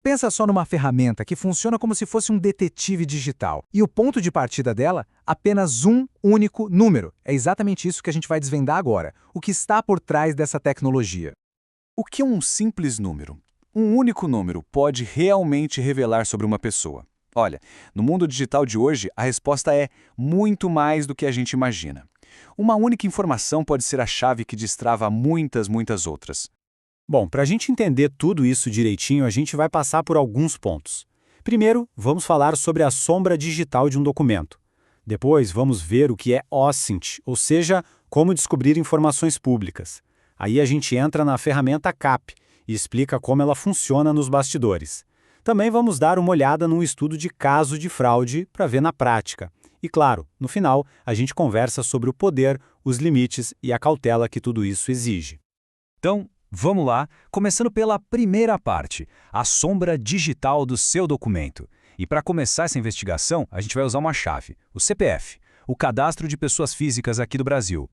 Pensa só numa ferramenta que funciona como se fosse um detetive digital. E o ponto de partida dela, apenas um único número. É exatamente isso que a gente vai desvendar agora. O que está por trás dessa tecnologia. O que um simples número, um único número, pode realmente revelar sobre uma pessoa? Olha, no mundo digital de hoje, a resposta é muito mais do que a gente imagina. Uma única informação pode ser a chave que destrava muitas outras. Bom, para a gente entender tudo isso direitinho, a gente vai passar por alguns pontos. Primeiro, vamos falar sobre a sombra digital de um documento. Depois, vamos ver o que é OSINT, ou seja, como descobrir informações públicas. Aí a gente entra na ferramenta CAP e explica como ela funciona nos bastidores. Também vamos dar uma olhada num estudo de caso de fraude para ver na prática. E claro, no final, a gente conversa sobre o poder, os limites e a cautela que tudo isso exige. Então, vamos lá, começando pela primeira parte, a sombra digital do seu documento. E para começar essa investigação, a gente vai usar uma chave, o CPF, o Cadastro de Pessoas Físicas aqui do Brasil.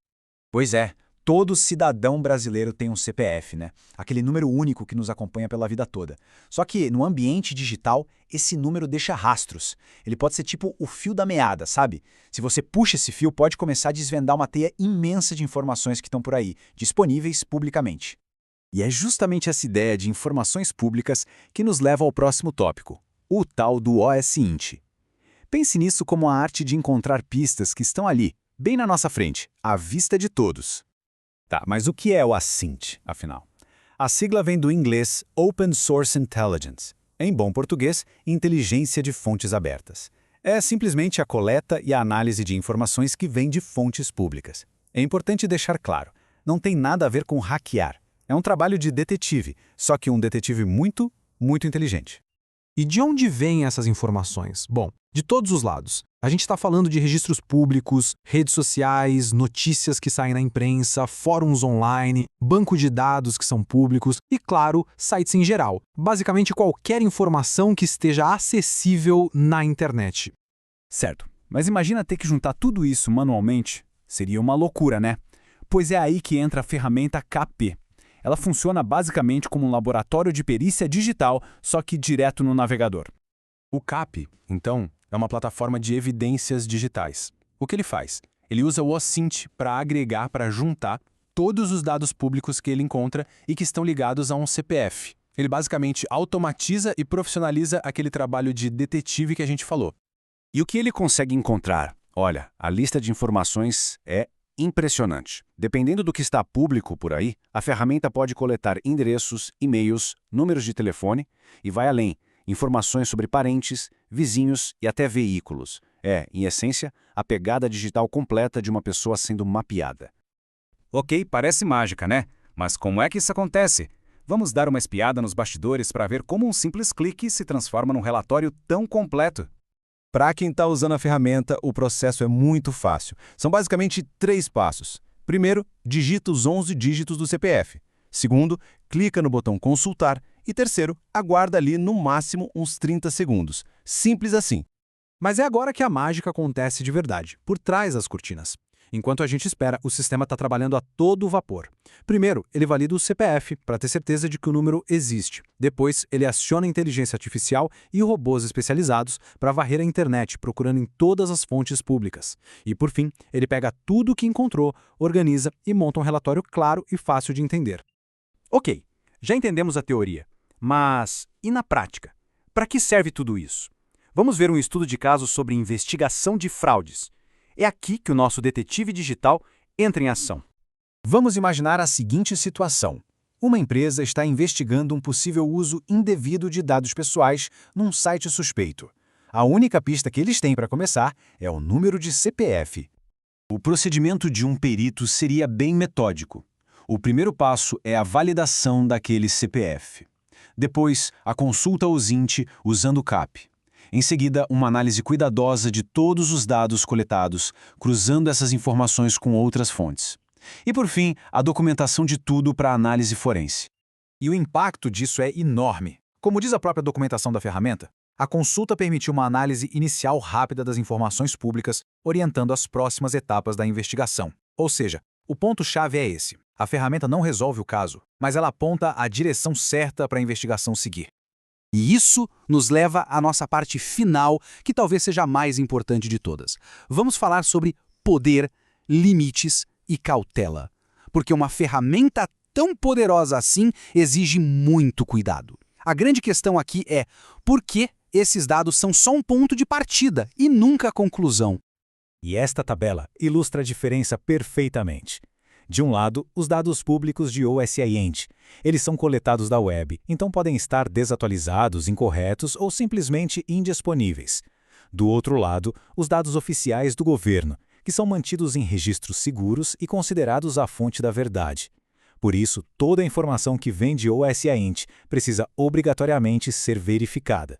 Pois é, todo cidadão brasileiro tem um CPF, né? Aquele número único que nos acompanha pela vida toda. Só que no ambiente digital, esse número deixa rastros. Ele pode ser tipo o fio da meada, sabe? Se você puxa esse fio, pode começar a desvendar uma teia imensa de informações que estão por aí, disponíveis publicamente. E é justamente essa ideia de informações públicas que nos leva ao próximo tópico, o tal do OSINT. Pense nisso como a arte de encontrar pistas que estão ali, bem na nossa frente, à vista de todos. Tá, mas o que é o OSINT, afinal? A sigla vem do inglês Open Source Intelligence, em bom português, inteligência de fontes abertas. É simplesmente a coleta e a análise de informações que vêm de fontes públicas. É importante deixar claro, não tem nada a ver com hackear. É um trabalho de detetive, só que um detetive muito inteligente. E de onde vêm essas informações? Bom, de todos os lados. A gente está falando de registros públicos, redes sociais, notícias que saem na imprensa, fóruns online, banco de dados que são públicos e, claro, sites em geral. Basicamente qualquer informação que esteja acessível na internet. Certo, mas imagina ter que juntar tudo isso manualmente. Seria uma loucura, né? Pois é aí que entra a ferramenta KP. Ela funciona basicamente como um laboratório de perícia digital, só que direto no navegador. O CAP, então, é uma plataforma de evidências digitais. O que ele faz? Ele usa o OSINT para agregar, para juntar todos os dados públicos que ele encontra e que estão ligados a um CPF. Ele basicamente automatiza e profissionaliza aquele trabalho de detetive que a gente falou. E o que ele consegue encontrar? Olha, a lista de informações é impressionante. Dependendo do que está público por aí, a ferramenta pode coletar endereços, e-mails, números de telefone e vai além, informações sobre parentes, vizinhos e até veículos. É, em essência, a pegada digital completa de uma pessoa sendo mapeada. Ok, parece mágica, né? Mas como é que isso acontece? Vamos dar uma espiada nos bastidores para ver como um simples clique se transforma num relatório tão completo. Para quem está usando a ferramenta, o processo é muito fácil. São basicamente 3 passos. Primeiro, digita os 11 dígitos do CPF. Segundo, clica no botão consultar. E terceiro, aguarda ali no máximo uns 30 segundos. Simples assim. Mas é agora que a mágica acontece de verdade, por trás das cortinas. Enquanto a gente espera, o sistema está trabalhando a todo vapor. Primeiro, ele valida o CPF para ter certeza de que o número existe. Depois, ele aciona a inteligência artificial e robôs especializados para varrer a internet, procurando em todas as fontes públicas. E, por fim, ele pega tudo o que encontrou, organiza e monta um relatório claro e fácil de entender. Ok, já entendemos a teoria. Mas e na prática? Para que serve tudo isso? Vamos ver um estudo de caso sobre investigação de fraudes. É aqui que o nosso detetive digital entra em ação. Vamos imaginar a seguinte situação. Uma empresa está investigando um possível uso indevido de dados pessoais num site suspeito. A única pista que eles têm para começar é o número de CPF. O procedimento de um perito seria bem metódico. O primeiro passo é a validação daquele CPF. Depois, a consulta ao SINT usando o CAP. Em seguida, uma análise cuidadosa de todos os dados coletados, cruzando essas informações com outras fontes. E, por fim, a documentação de tudo para análise forense. E o impacto disso é enorme. Como diz a própria documentação da ferramenta, a consulta permitiu uma análise inicial rápida das informações públicas, orientando as próximas etapas da investigação. Ou seja, o ponto-chave é esse. A ferramenta não resolve o caso, mas ela aponta a direção certa para a investigação seguir. E isso nos leva à nossa parte final, que talvez seja a mais importante de todas. Vamos falar sobre poder, limites e cautela. Porque uma ferramenta tão poderosa assim exige muito cuidado. A grande questão aqui é por que esses dados são só um ponto de partida e nunca a conclusão. E esta tabela ilustra a diferença perfeitamente. De um lado, os dados públicos de OSINT. Eles são coletados da web, então podem estar desatualizados, incorretos ou simplesmente indisponíveis. Do outro lado, os dados oficiais do governo, que são mantidos em registros seguros e considerados a fonte da verdade. Por isso, toda a informação que vem de OSINT precisa obrigatoriamente ser verificada.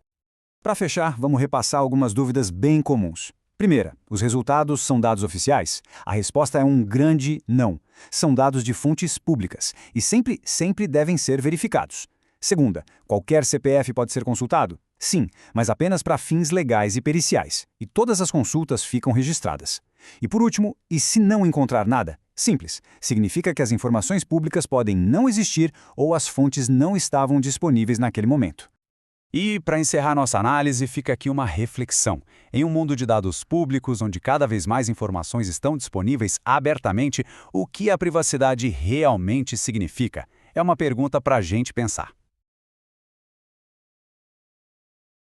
Para fechar, vamos repassar algumas dúvidas bem comuns. Primeira, os resultados são dados oficiais? A resposta é um grande não. São dados de fontes públicas e sempre devem ser verificados. Segunda, qualquer CPF pode ser consultado? Sim, mas apenas para fins legais e periciais. E todas as consultas ficam registradas. E por último, e se não encontrar nada? Simples. Significa que as informações públicas podem não existir ou as fontes não estavam disponíveis naquele momento. E, para encerrar nossa análise, fica aqui uma reflexão. Em um mundo de dados públicos, onde cada vez mais informações estão disponíveis abertamente, o que a privacidade realmente significa? É uma pergunta para a gente pensar.